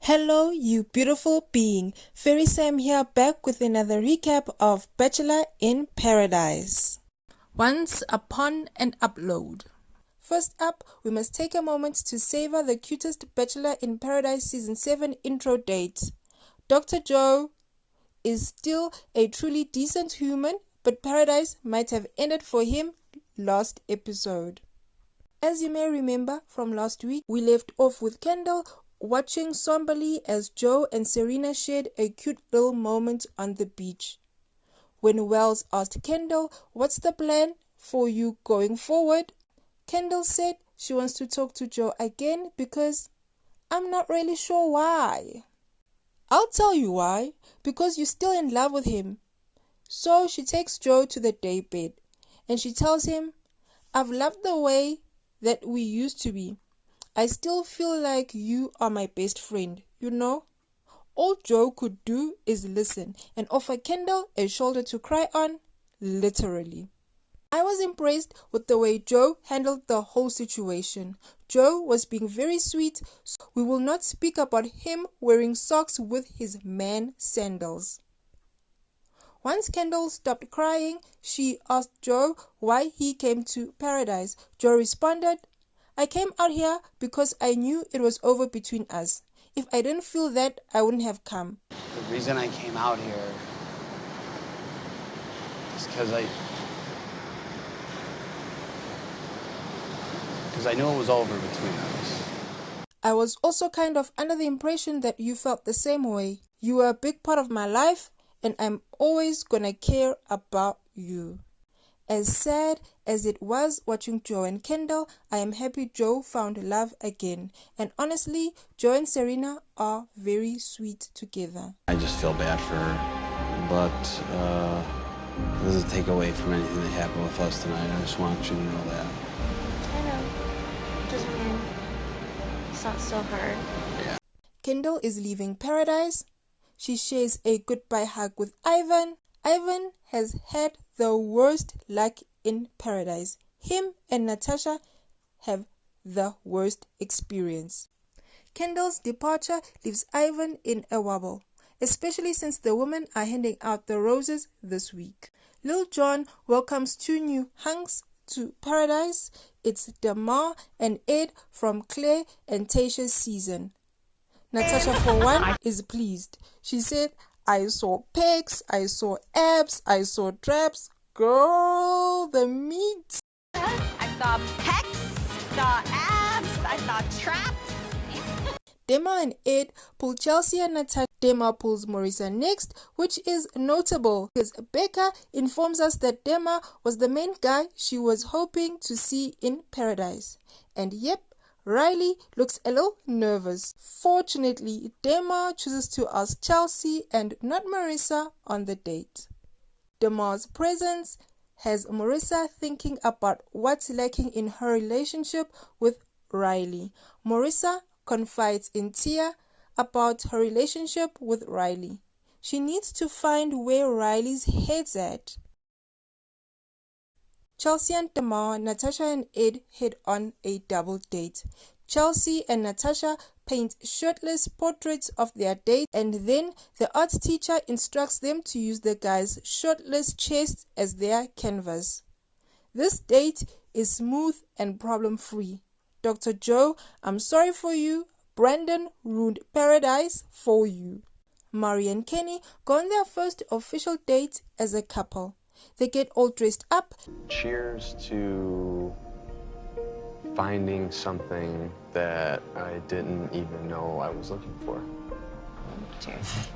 Hello, you beautiful being. Fairy Sam here, back with another recap of Bachelor in Paradise. Once upon an upload. First up, we must take a moment to savor the cutest Bachelor in Paradise Season 7 intro date. Dr. Joe is still a truly decent human, but Paradise might have ended for him last episode. As you may remember from last week, we left off with Kendall watching somberly as Joe and Serena shared a cute little moment on the beach. When Wells asked Kendall, "What's the plan for you going forward?" Kendall said she wants to talk to Joe again because I'm not really sure why. I'll tell you why, because you're still in love with him. So she takes Joe to the daybed and she tells him, "I've loved the way that we used to be. I still feel like you are my best friend, you know?" All Joe could do is listen and offer Kendall a shoulder to cry on, literally. I was impressed with the way Joe handled the whole situation. Joe was being very sweet, so we will not speak about him wearing socks with his man sandals. Once Kendall stopped crying, she asked Joe why he came to Paradise. Joe responded, "I came out here because I knew it was over between us. If I didn't feel that, I wouldn't have come." The reason I came out here is because I knew it was over between us. I was also kind of under the impression that you felt the same way. You were a big part of my life, and I'm always gonna care about you. As sad as it was watching Joe and Kendall, I am happy Joe found love again. And honestly, Joe and Serena are very sweet together. I just feel bad for her, but it doesn't take away from anything that happened with us tonight. I just want you to know that. I know. It doesn't mean it's not so hard. Yeah. Kendall is leaving Paradise. She shares a goodbye hug with Ivan. Ivan has had the worst luck in Paradise. Him and Natasha have the worst experience. Kendall's departure leaves Ivan in a wobble, especially since the women are handing out the roses this week. Lil Jon welcomes two new hunks to Paradise. It's Damar and Ed from Claire and Tasha's season. Natasha, for one, is pleased. She said, "I saw pecs, I saw abs, I saw traps. Girl, the meat." I saw pecs, saw abs, I saw traps. Dema and Ed pull Chelsea and Natasha. Dema pulls Maurissa next, which is notable because Becca informs us that Dema was the main guy she was hoping to see in Paradise. And yep, Riley looks a little nervous. Fortunately, Dema chooses to ask Chelsea and not Maurissa on the date. Demar's presence has Maurissa thinking about what's lacking in her relationship with Riley. Maurissa confides in Tia about her relationship with Riley. She needs to find where Riley's head's at. Chelsea and Damar, Natasha and Ed head on a double date. Chelsea and Natasha paint shirtless portraits of their date, and then the art teacher instructs them to use the guy's shirtless chest as their canvas. This date is smooth and problem-free. Dr. Joe, I'm sorry for you. Brandon ruined Paradise for you. Mari and Kenny go on their first official date as a couple. They get all dressed up. Cheers to finding something that I didn't even know I was looking for. Cheers.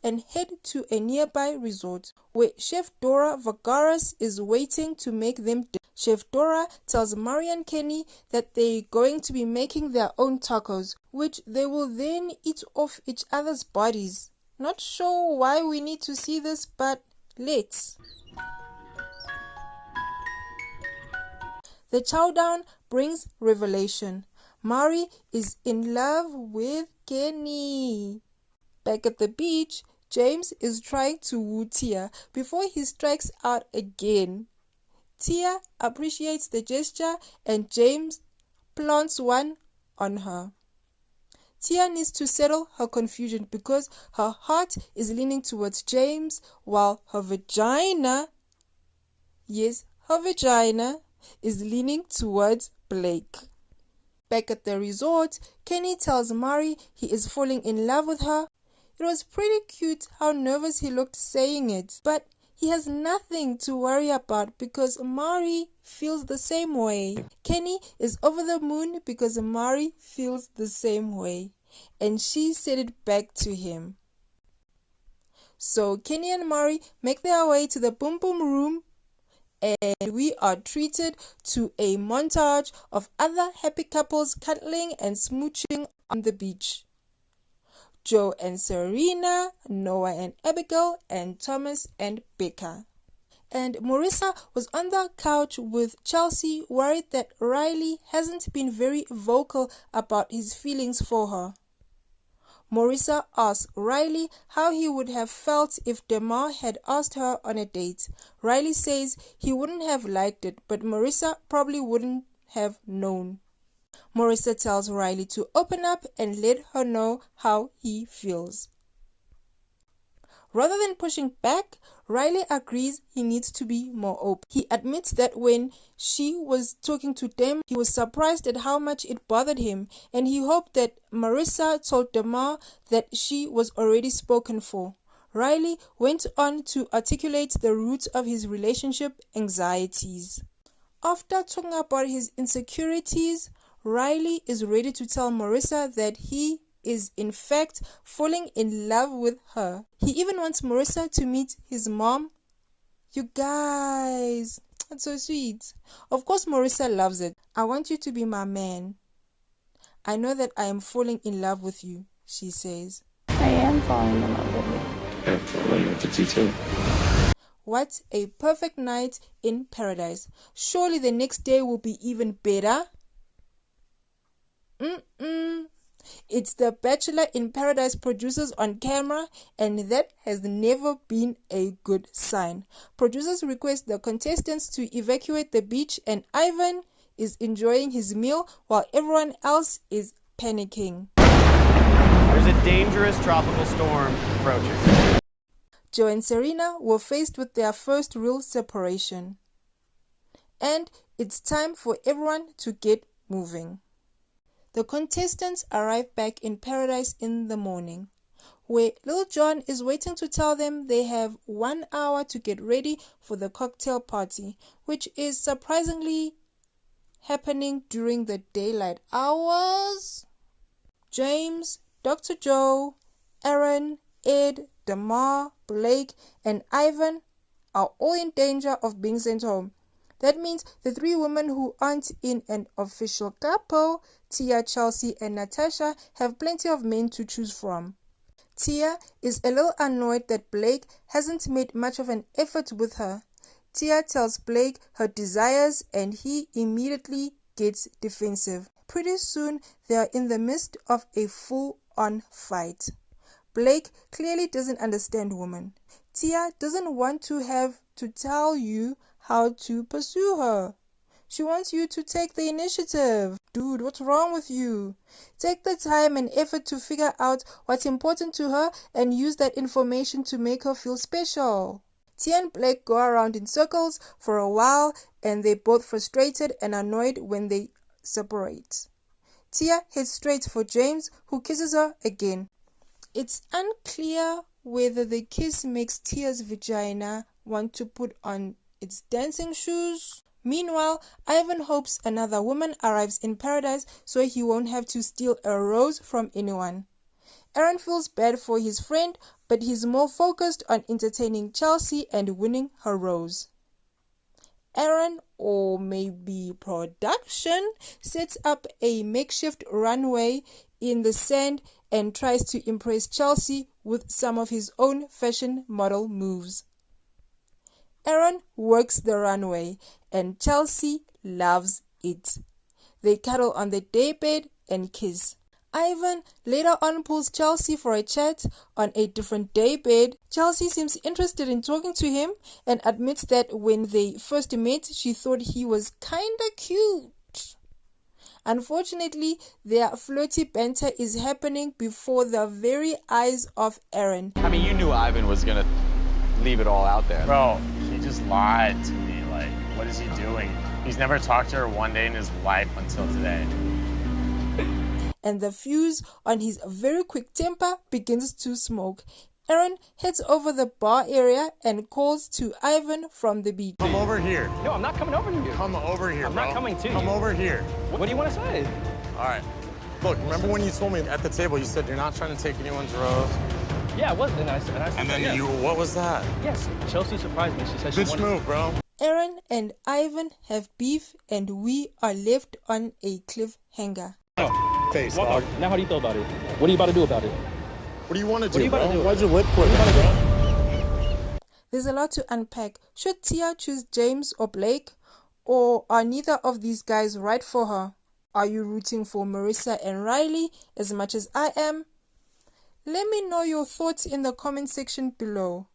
And head to a nearby resort where Chef Dora Vagaras is waiting to make them dinner. Chef Dora tells Mari and Kenny that they're going to be making their own tacos, which they will then eat off each other's bodies. Not sure why we need to see this, but let's. The chowdown brings revelation. Mari is in love with Kenny. Back at the beach, James is trying to woo Tia before he strikes out again. Tia appreciates the gesture and James plants one on her. Tia needs to settle her confusion because her heart is leaning towards James while her vagina, yes, her vagina is leaning towards Blake. Back at the resort, Kenny tells Mari he is falling in love with her. It was pretty cute how nervous he looked saying it, but he has nothing to worry about because Mari feels the same way. Kenny is over the moon because Mari feels the same way, and she said it back to him. So Kenny and Mari make their way to the Boom Boom room, and we are treated to a montage of other happy couples cuddling and smooching on the beach. Joe and Serena, Noah and Abigail, and Thomas and Becca. And Maurissa was on the couch with Chelsea, worried that Riley hasn't been very vocal about his feelings for her. Maurissa asked Riley how he would have felt if Demar had asked her on a date. Riley says he wouldn't have liked it, but Maurissa probably wouldn't have known. Maurissa tells Riley to open up and let her know how he feels. Rather than pushing back, Riley agrees he needs to be more open. He admits that when she was talking to Dem, he was surprised at how much it bothered him, and he hoped that Maurissa told Demar that she was already spoken for. Riley went on to articulate the roots of his relationship anxieties. After talking about his insecurities, Riley is ready to tell Maurissa that he is in fact falling in love with her. He even wants Maurissa to meet his mom. You guys, that's so sweet. Of course Maurissa loves it. I want you to be my man. I know that I am falling in love with you, she says. I am falling in love with you. I'm falling in love with you too. What a perfect night in paradise. Surely the next day will be even better. It's the Bachelor in Paradise producers on camera, and that has never been a good sign. Producers request the contestants to evacuate the beach, and Ivan is enjoying his meal while everyone else is panicking. There's a dangerous tropical storm approaching. Joe and Serena were faced with their first real separation. And it's time for everyone to get moving. The contestants arrive back in paradise in the morning, where Lil Jon is waiting to tell them they have 1 hour to get ready for the cocktail party, which is surprisingly happening during the daylight hours. James, Dr. Joe, Aaron, Ed, Demar, Blake, and Ivan are all in danger of being sent home. That means the 3 women who aren't in an official couple, Tia, Chelsea, and Natasha, have plenty of men to choose from. Tia is a little annoyed that Blake hasn't made much of an effort with her. Tia tells Blake her desires and he immediately gets defensive. Pretty soon they are in the midst of a full-on fight. Blake clearly doesn't understand women. Tia doesn't want to have to tell you how to pursue her. She wants you to take the initiative. Dude, what's wrong with you? Take the time and effort to figure out what's important to her and use that information to make her feel special. Tia and Blake go around in circles for a while and they're both frustrated and annoyed when they separate. Tia heads straight for James, who kisses her again. It's unclear whether the kiss makes Tia's vagina want to put on its dancing shoes. Meanwhile, Ivan hopes another woman arrives in paradise so he won't have to steal a rose from anyone. Aaron feels bad for his friend, but he's more focused on entertaining Chelsea and winning her rose. Aaron, or maybe production, sets up a makeshift runway in the sand and tries to impress Chelsea with some of his own fashion model moves. Aaron works the runway and Chelsea loves it. They cuddle on the daybed and kiss. Ivan later on pulls Chelsea for a chat on a different daybed. Chelsea seems interested in talking to him and admits that when they first met, she thought he was kinda cute. Unfortunately, their flirty banter is happening before the very eyes of Aaron. I mean, you knew Ivan was gonna leave it all out there. Bro, he just lied to me. Like, what is he doing? He's never talked to her one day in his life until today. And the fuse on his very quick temper begins to smoke. Aaron heads over the bar area and calls to Ivan from the beach. Come over here. No, I'm not coming over to you. Come over here, I'm bro. not coming to you. Come over here. What do you want to say? All right. Look, remember when you told me at the table, you said you're not trying to take anyone's rose? Yeah, it was. And I said, And then yes. what was that? Yes, Chelsea surprised me. She said she Bitch wanted... move, bro. Aaron and Ivan have beef and we are left on a cliffhanger. Face, Walk dog. up. Now how do you feel about it? What are you about to do about it? What do you want to What are do, you about bro? to do? Why'd your lip quit, bro? There's a lot to unpack. Should Tia choose James or Blake? Or are neither of these guys right for her? Are you rooting for Maurissa and Riley as much as I am? Let me know your thoughts in the comment section below.